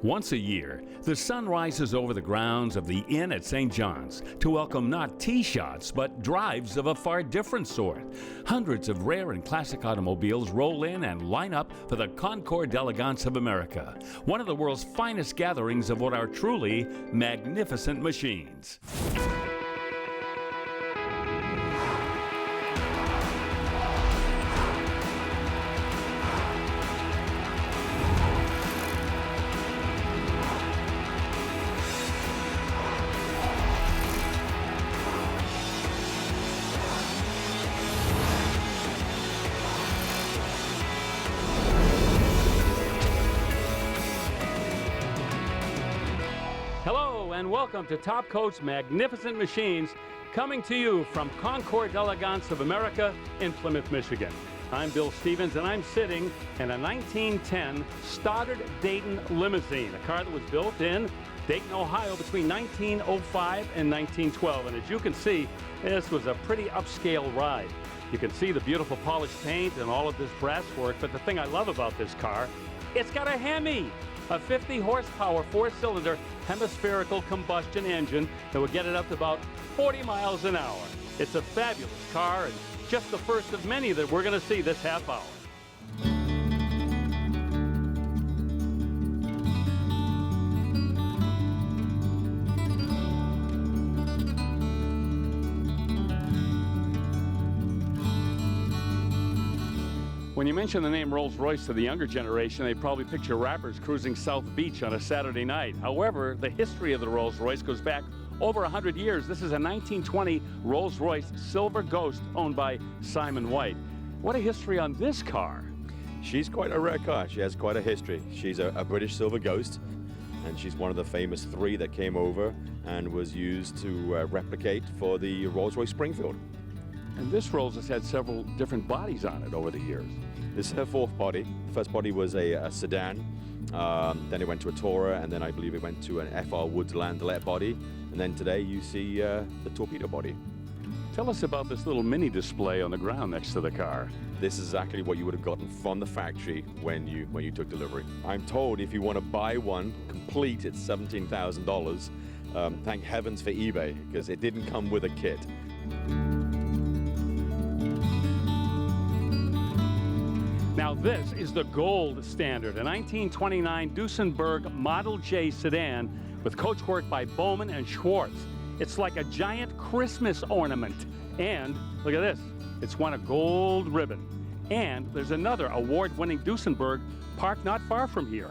Once a year, the sun rises over the grounds of the Inn at St. John's to welcome not tee shots, but drives of a far different sort. Hundreds of rare and classic automobiles roll in and line up for the Concours d'Elegance of America, one of the world's finest gatherings of what are truly magnificent machines. Hello and welcome to Top Coat's Magnificent Machines, coming to you from Concours d'Elegance of America in Plymouth, Michigan. I'm Bill Stevens and I'm sitting in a 1910 Stoddard Dayton limousine, a car that was built in Dayton, Ohio between 1905 and 1912. And as you can see, this was a pretty upscale ride. You can see the beautiful polished paint and all of this brass work, but the thing I love about this car, it's got a Hemi, a 50 horsepower, 4-cylinder hemispherical combustion engine that will get it up to about 40 miles an hour. It's a fabulous car and just the first of many that we're going to see this half hour. When you mention the name Rolls-Royce to the younger generation, they probably picture rappers cruising South Beach on a Saturday night. However, the history of the Rolls-Royce goes back over 100 years. This is a 1920 Rolls-Royce Silver Ghost owned by Simon White. What a history on this car. She's quite a rare car. She has quite a history. She's a British Silver Ghost, and she's one of the famous three that came over and was used to replicate for the Rolls-Royce Springfield. And this Rolls has had several different bodies on it over the years. This is her fourth body. The first body was a sedan, then it went to a Tourer, and then I believe it went to an FR Woods Landaulet body, and then today you see the torpedo body. Tell us about this little mini display on the ground next to the car. This is exactly what you would have gotten from the factory when you took delivery. I'm told if you want to buy one complete, it's $17,000. Thank heavens for eBay, because it didn't come with a kit. Now this is the gold standard, a 1929 Duesenberg Model J sedan with coachwork by Bowman and Schwartz. It's like a giant Christmas ornament. And look at this, it's won a gold ribbon. And there's another award-winning Duesenberg parked not far from here.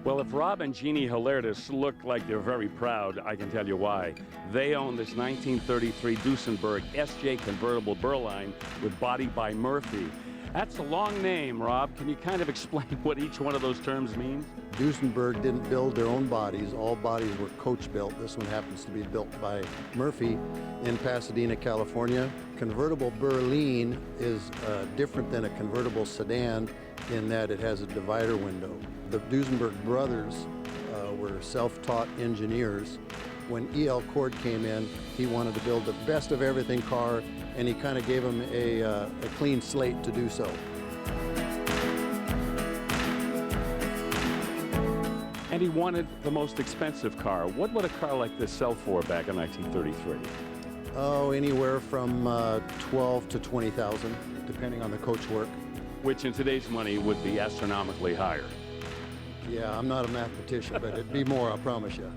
Well, if Rob and Jeannie Hilairdis look like they're very proud, I can tell you why. They own this 1933 Duesenberg SJ convertible Berline with body by Murphy. That's a long name, Rob. Can you kind of explain what each one of those terms means? Duesenberg didn't build their own bodies. All bodies were coach built. This one happens to be built by Murphy in Pasadena, California. Convertible Berline is different than a convertible sedan in that it has a divider window. The Duesenberg brothers were self-taught engineers. When E.L. Cord came in, he wanted to build the best of everything car, and he kind of gave him a clean slate to do so. And he wanted the most expensive car. What would a car like this sell for back in 1933? Oh, anywhere from 12 to 20,000, depending on the coach work. Which in today's money would be astronomically higher. Yeah, I'm not a mathematician, but it'd be more, I promise you.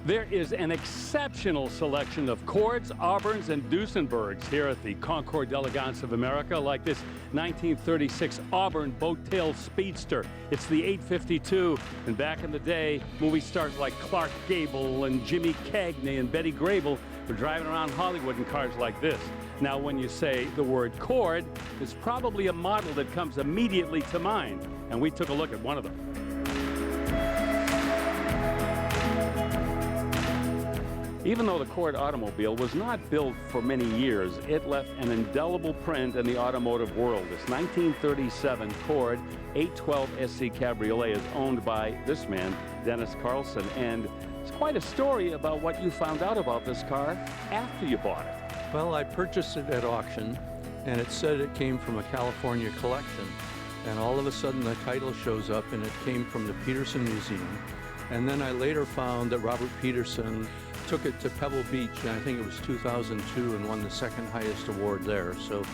There is an exceptional selection of Cords, Auburns, and Duesenbergs here at the Concours d'Elegance of America, like this 1936 Auburn boat-tail speedster. It's the 852, and back in the day, movie stars like Clark Gable and Jimmy Cagney and Betty Grable were driving around Hollywood in cars like this. Now, when you say the word Cord, it's probably a model that comes immediately to mind, and we took a look at one of them. Even though the Cord automobile was not built for many years, it left an indelible print in the automotive world. This 1937 Cord 812 SC Cabriolet is owned by this man, Dennis Carlson, and it's quite a story about what you found out about this car after you bought it. Well, I purchased it at auction, and it said it came from a California collection. And all of a sudden the title shows up and it came from the Peterson Museum. And then I later found that Robert Peterson took it to Pebble Beach, and I think it was 2002, and won the second highest award there. So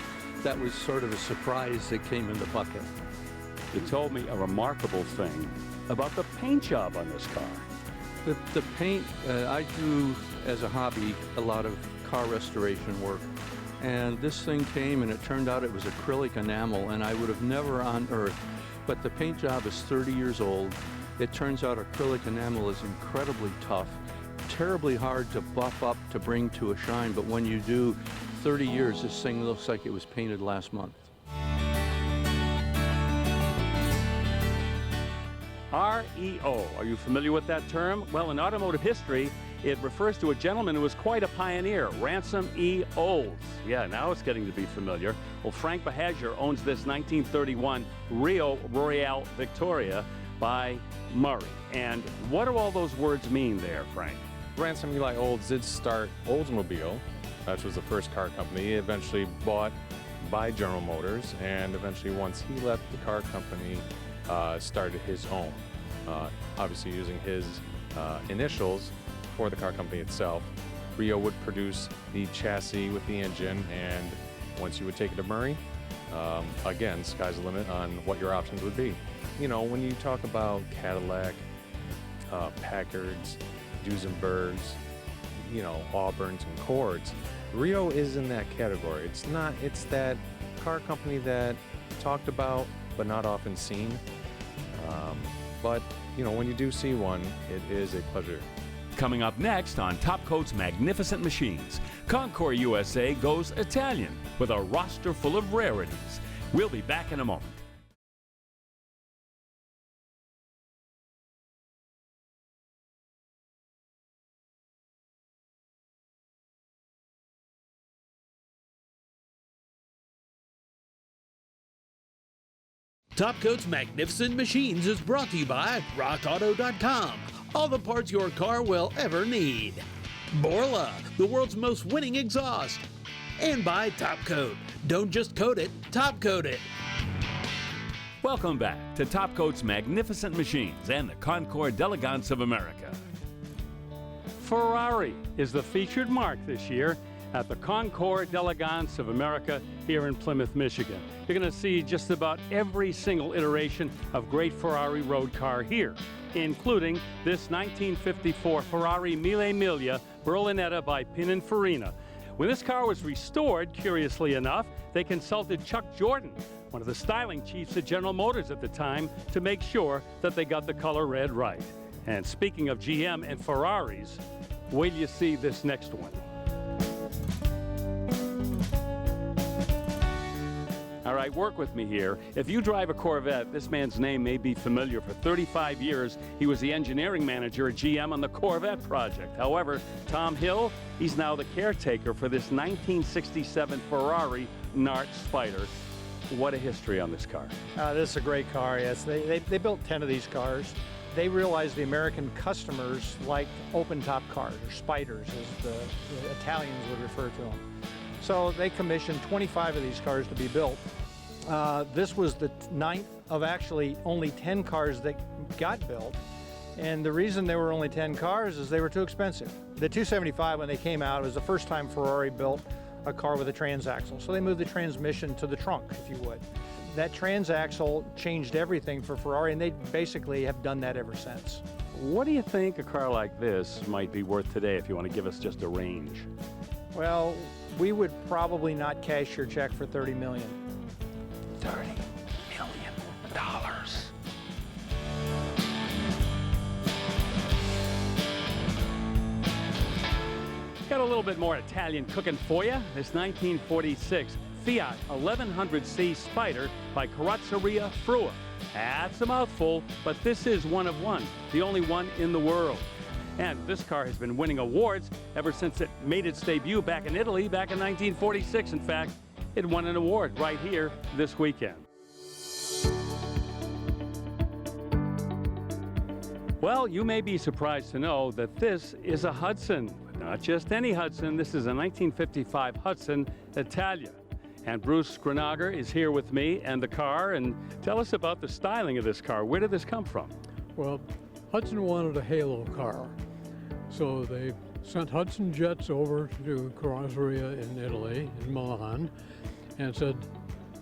that was sort of a surprise that came in the bucket. You told me a remarkable thing about the paint job on this car. The paint, I do as a hobby a lot of car restoration work. And this thing came and it turned out it was acrylic enamel, and I would have never on earth. But the paint job is 30 years old. It turns out acrylic enamel is incredibly tough, terribly hard to buff up to bring to a shine, but when you do 30 years, this thing looks like it was painted last month. REO, are you familiar with that term? Well, in automotive history, it refers to a gentleman who was quite a pioneer, Ransom E. Olds. Yeah, now it's getting to be familiar. Well, Frank Bahadjer owns this 1931 Rio Royale Victoria by Murray. And what do all those words mean there, Frank? Ransom Eli Olds did start Oldsmobile, which was the first car company, eventually bought by General Motors, and eventually once he left the car company, started his own, obviously using his initials for the car company itself. Rio would produce the chassis with the engine, and once you would take it to Murray, again, sky's the limit on what your options would be. You know, when you talk about Cadillac, Packards, Duesenbergs, you know, Auburns and Cords, Rio is in that category. It's not, it's that car company that talked about but not often seen. But, you know, when you do see one, it is a pleasure. Coming up next on Top Coat's Magnificent Machines, Concours USA goes Italian with a roster full of rarities. We'll be back in a moment. Top Coat's Magnificent Machines is brought to you by RockAuto.com. All the parts your car will ever need. Borla, the world's most winning exhaust. And by Top Coat. Don't just coat it, top coat it. Welcome back to Top Coat's Magnificent Machines and the Concours d'Elegance of America. Ferrari is the featured mark this year at the Concours d'Elegance of America here in Plymouth, Michigan. You're going to see just about every single iteration of great Ferrari road car here, including this 1954 Ferrari Mille Miglia Berlinetta by Pininfarina. When this car was restored, curiously enough, they consulted Chuck Jordan, one of the styling chiefs at General Motors at the time, to make sure that they got the color red right. And speaking of GM and Ferraris, wait till you see this next one. All right, work with me here. If you drive a Corvette, this man's name may be familiar. For 35 years, he was the engineering manager at GM on the Corvette project. However, Tom Hill, he's now the caretaker for this 1967 Ferrari Nart Spider. What a history on this car. This is a great car, yes. They built 10 of these cars. They realized the American customers liked open-top cars, or spiders, as the Italians would refer to them. So they commissioned 25 of these cars to be built. This was the 9th of actually only 10 cars that got built. And the reason there were only 10 cars is they were too expensive. The 275, when they came out, was the first time Ferrari built a car with a transaxle. So they moved the transmission to the trunk, if you would. That transaxle changed everything for Ferrari, and they basically have done that ever since. What do you think a car like this might be worth today, if you want to give us just a range? Well, we would probably not cash your check for $30 million. $30 million. Got a little bit more Italian cooking for you. This 1946 Fiat 1100C Spider by Carrozzeria Frua. That's a mouthful, but this is one of one, the only one in the world. And this car has been winning awards ever since it made its debut back in Italy back in 1946. In fact, it won an award right here this weekend. Well, you may be surprised to know that this is a Hudson, but not just any Hudson. This is a 1955 Hudson Italia. And Bruce Grenager is here with me and the car. And tell us about the styling of this car. Where did this come from? Well, Hudson wanted a halo car, so they sent Hudson jets over to Carrozzeria in Italy, in Milan, and said,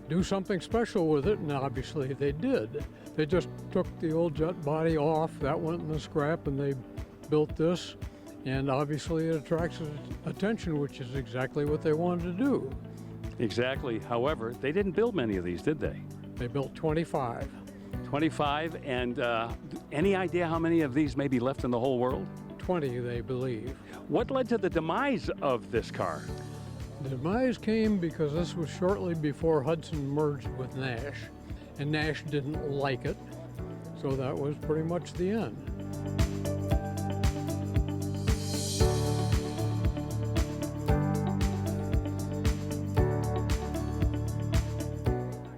do something special with it, and obviously they did. They just took the old jet body off, that went in the scrap, and they built this, and obviously it attracts attention, which is exactly what they wanted to do. Exactly. However, they didn't build many of these, did they? They built 25. 25, and any idea how many of these may be left in the whole world? 20, they believe. What led to the demise of this car? The demise came because this was shortly before Hudson merged with Nash, and Nash didn't like it, so that was pretty much the end.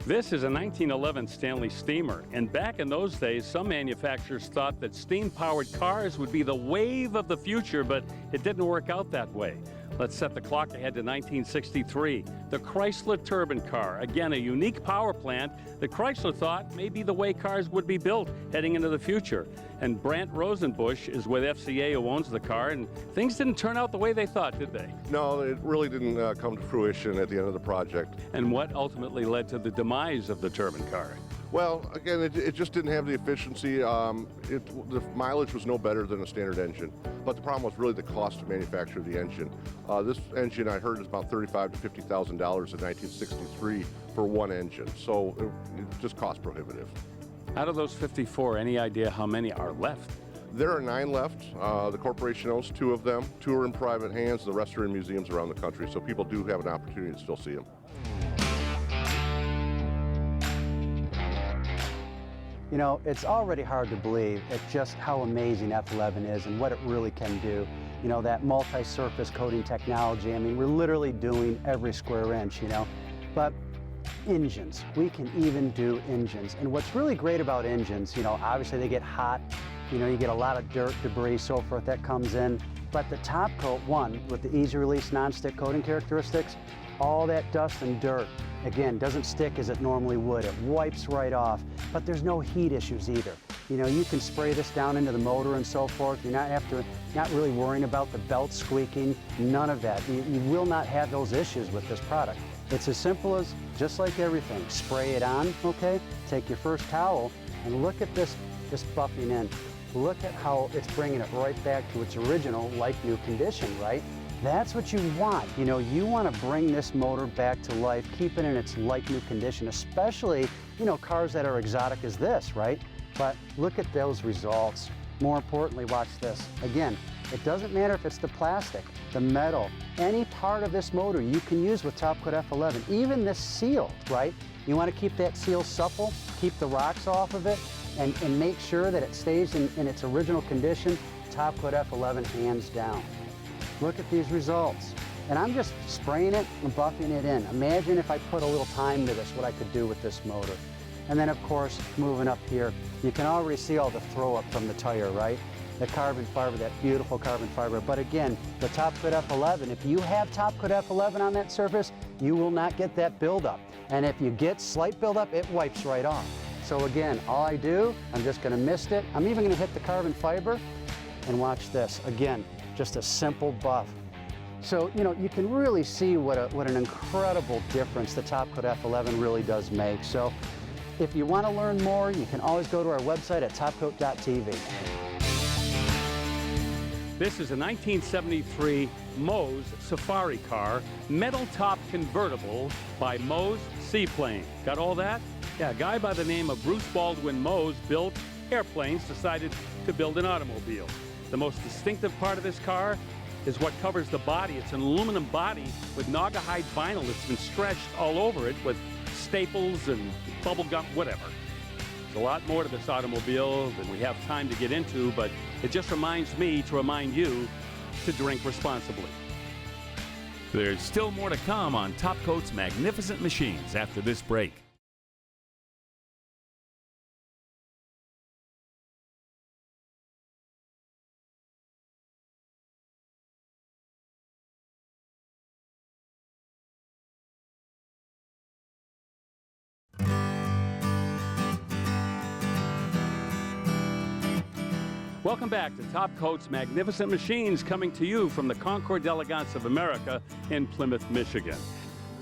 This is a 1911 Stanley Steamer, and back in those days, some manufacturers thought that steam-powered cars would be the wave of the future, but it didn't work out that way. Let's set the clock ahead to 1963. The Chrysler turbine car, again a unique power plant that Chrysler thought may be the way cars would be built heading into the future. And Brandt Rosenbusch is with FCA, who owns the car, and things didn't turn out the way they thought, did they? No, it really didn't come to fruition at the end of the project. And what ultimately led to the demise of the turbine car? Well, again, it just didn't have the efficiency. The mileage was no better than a standard engine, but the problem was really the cost to manufacture the engine. This engine, I heard, is about $35,000 to $50,000 in 1963 for one engine, so it just cost prohibitive. Out of those 54, any idea how many are left? There are 9 left. The corporation owns 2 of them. 2 are in private hands. The rest are in museums around the country, so people do have an opportunity to still see them. You know, it's already hard to believe at just how amazing F11 is and what it really can do. You know, that multi-surface coating technology, I mean, we're literally doing every square inch, you know. But engines, we can even do engines. And what's really great about engines, you know, obviously they get hot, you know, you get a lot of dirt, debris, so forth that comes in. But the top coat, one, with the easy release non-stick coating characteristics, all that dust and dirt, again, doesn't stick as it normally would. It wipes right off, but there's no heat issues either. You know, you can spray this down into the motor and so forth. You're not really worrying about the belt squeaking, none of that. You will not have those issues with this product. It's as simple as, just like everything, spray it on, okay? Take your first towel and look at this buffing in. Look at how it's bringing it right back to its original like-new condition, right? That's what you want. You know, you want to bring this motor back to life, keep it in its like-new condition, especially, you know, cars that are exotic as this, right? But look at those results. More importantly, watch this. Again, it doesn't matter if it's the plastic, the metal, any part of this motor you can use with Top Coat F11, even this seal, right? You want to keep that seal supple, keep the rocks off of it, and make sure that it stays in its original condition. Top Coat F11, hands down. Look at these results. And I'm just spraying it and buffing it in. Imagine if I put a little time to this, what I could do with this motor. And then of course, moving up here, you can already see all the throw up from the tire, right? The carbon fiber, that beautiful carbon fiber. But again, the Top Coat F11, if you have Top Coat F11 on that surface, you will not get that buildup. And if you get slight buildup, it wipes right off. So again, all I do, I'm just gonna mist it. I'm even gonna hit the carbon fiber and watch this. Again, just a simple buff. So, you know, you can really see what an incredible difference the Top Coat F11 really does make. So if you want to learn more, you can always go to our website at topcoat.tv. This is a 1973 Mose Safari car, metal top convertible by Mose Seaplane. Got all that? Yeah, a guy by the name of Bruce Baldwin Mose built airplanes, decided to build an automobile. The most distinctive part of this car is what covers the body. It's an aluminum body with Naugahyde vinyl that's been stretched all over it with staples and bubble gum, whatever. There's a lot more to this automobile than we have time to get into, but it just reminds me to remind you to drink responsibly. There's still more to come on Top Coat's magnificent machines after this break. Welcome back to Top Coat's Magnificent Machines, coming to you from the Concours d'Elegance of America in Plymouth, Michigan.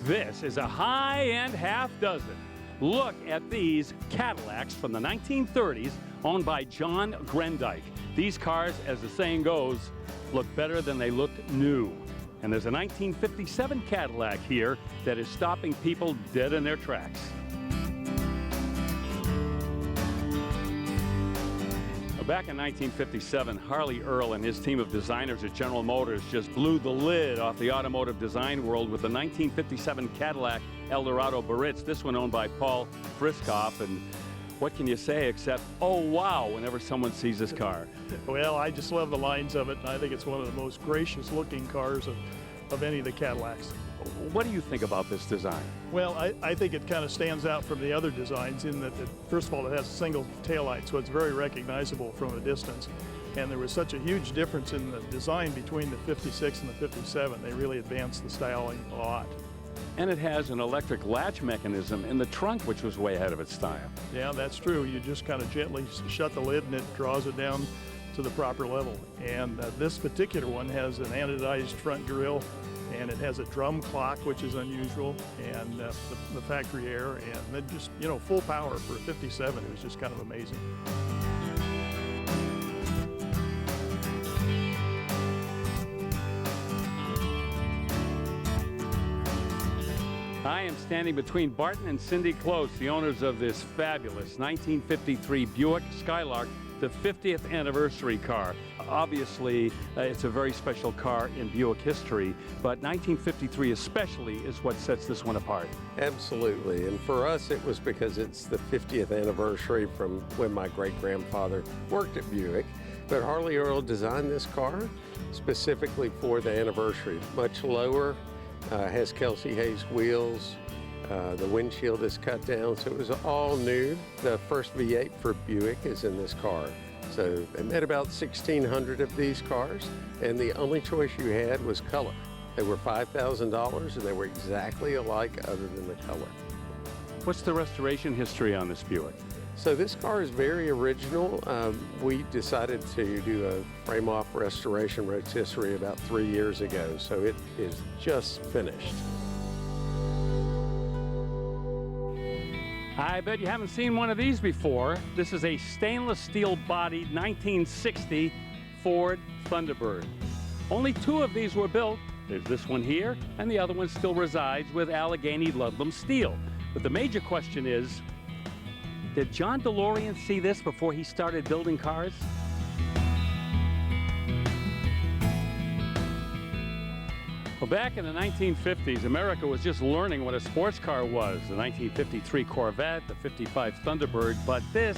This is a high-end half dozen. Look at these Cadillacs from the 1930s owned by John Grendyke. These cars, as the saying goes, look better than they looked new. And there's a 1957 Cadillac here that is stopping people dead in their tracks. Back in 1957, Harley Earl and his team of designers at General Motors just blew the lid off the automotive design world with the 1957 Cadillac Eldorado Baritz, this one owned by Paul Friskoff. And what can you say except, oh wow, whenever someone sees this car? Well, I just love the lines of it, and I think it's one of the most gracious looking cars of any of the Cadillacs. What do you think about this design? Well, I think it kind of stands out from the other designs in that, first of all, it has a single taillight, so it's very recognizable from a distance. And there was such a huge difference in the design between the 56 and the 57. They really advanced the styling a lot. And it has an electric latch mechanism in the trunk, which was way ahead of its time. Yeah, that's true. You just kind of gently shut the lid and it draws it down to the proper level. And this particular one has an anodized front grille, and it has a drum clock, which is unusual, and the factory air, and then just, you know, full power for a 57. It was just kind of amazing. I am standing between Barton and Cindy Close, the owners of this fabulous 1953 Buick Skylark, the 50th anniversary car. Obviously, it's a very special car in Buick history, but 1953 especially is what sets this one apart. Absolutely, and for us it was because it's the 50th anniversary from when my great-grandfather worked at Buick. But Harley Earl designed this car specifically for the anniversary. Much lower, has Kelsey Hayes wheels, the windshield is cut down, so it was all new. The first V8 for Buick is in this car. So they made about 1,600 of these cars, and the only choice you had was color. They were $5,000, and they were exactly alike other than the color. What's the restoration history on this Buick? So this car is very original. We decided to do a frame-off restoration rotisserie about 3 years ago, so it is just finished. I bet you haven't seen one of these before. This is a stainless steel bodied 1960 Ford Thunderbird. Only 2 of these were built. There's this one here, and the other one still resides with Allegheny Ludlam Steel. But the major question is, did John DeLorean see this before he started building cars? Well, back in the 1950s, America was just learning what a sports car was. The 1953 Corvette, the 55 Thunderbird, but this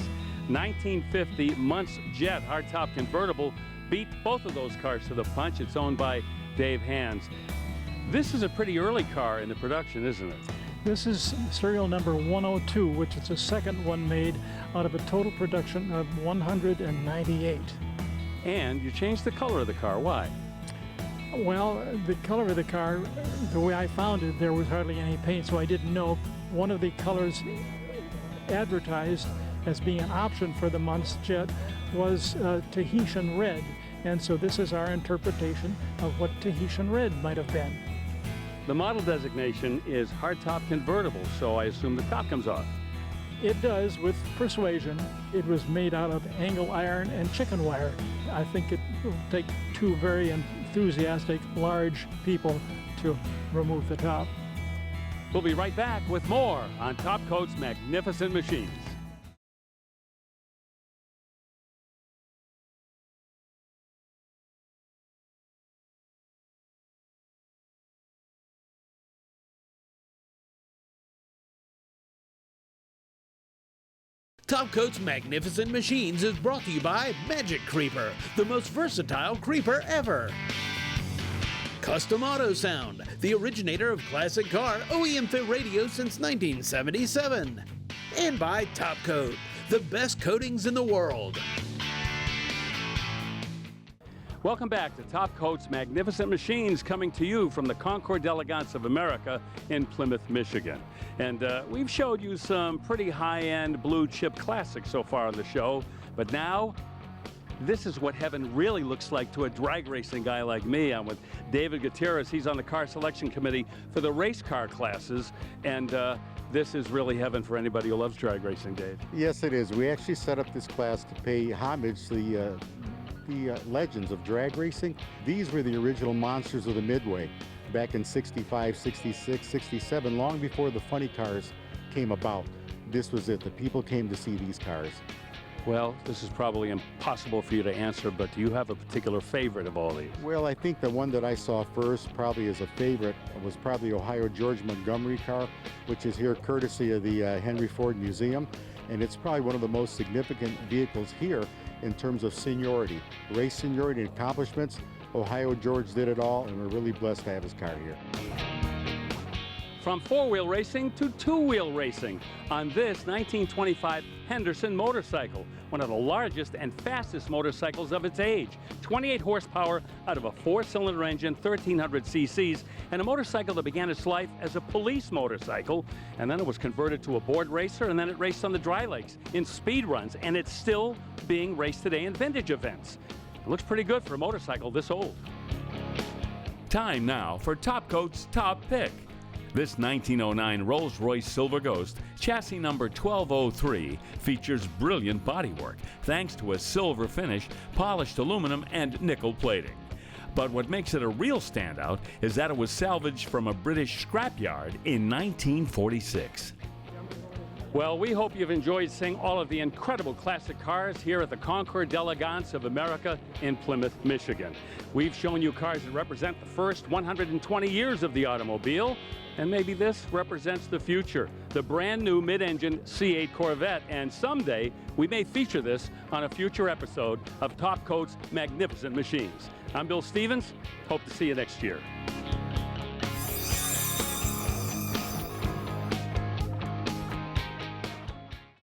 1950 Muntz Jet hardtop convertible beat both of those cars to the punch. It's owned by Dave Hands. This is a pretty early car in the production, isn't it? This is serial number 102, which is the second one made out of a total production of 198. And you changed the color of the car. Why? Well, the color of the car, the way I found it, there was hardly any paint, so I didn't know. One of the colors advertised as being an option for the Muntz Jet was Tahitian red, and so this is our interpretation of what Tahitian red might have been. The model designation is hardtop convertible, so I assume the top comes off. It does, with persuasion. It was made out of angle iron and chicken wire. I think it will take 2 very enthusiastic, large people to remove the top. We'll be right back with more on Top Coat's Magnificent Machines. Top Coat's Magnificent Machines is brought to you by Magic Creeper, the most versatile creeper ever. Custom Auto Sound, the originator of classic car OEM fit radio since 1977. And by Top Coat, the best coatings in the world. Welcome back to Top Coat's Magnificent Machines, coming to you from the Concours d'Elegance of America in Plymouth, Michigan. And we've showed you some pretty high-end blue chip classics so far on the show, but now this is what heaven really looks like to a drag racing guy like me. I'm with David Gutierrez. He's on the car selection committee for the race car classes, and this is really heaven for anybody who loves drag racing, Dave. Yes, it is. We actually set up this class to pay homage to the legends of drag racing. These were the original monsters of the Midway back in 65, 66, 67, long before the funny cars came about. This was it. The people came to see these cars. Well, this is probably impossible for you to answer, but do you have a particular favorite of all these? Well, I think the one that I saw first, probably as a favorite, was probably Ohio George Montgomery car, which is here courtesy of the Henry Ford Museum. And it's probably one of the most significant vehicles here in terms of seniority. Race seniority and accomplishments, Ohio George did it all, and we're really blessed to have his car here. From four-wheel racing to two-wheel racing on this 1925 Henderson motorcycle, one of the largest and fastest motorcycles of its age. 28 horsepower out of a four-cylinder engine, 1,300 cc's, and a motorcycle that began its life as a police motorcycle, and then it was converted to a board racer, and then it raced on the dry lakes in speed runs, and it's still being raced today in vintage events. It looks pretty good for a motorcycle this old. Time now for Top Coat's Top Pick. This 1909 Rolls-Royce Silver Ghost, chassis number 1203, features brilliant bodywork thanks to a silver finish, polished aluminum, and nickel plating. But what makes it a real standout is that it was salvaged from a British scrapyard in 1946. Well, we hope you've enjoyed seeing all of the incredible classic cars here at the Concours d'Elegance of America in Plymouth, Michigan. We've shown you cars that represent the first 120 years of the automobile, and maybe this represents the future, the brand new mid-engine C8 Corvette, and someday we may feature this on a future episode of Top Coat's Magnificent Machines. I'm Bill Stevens. Hope to see you next year.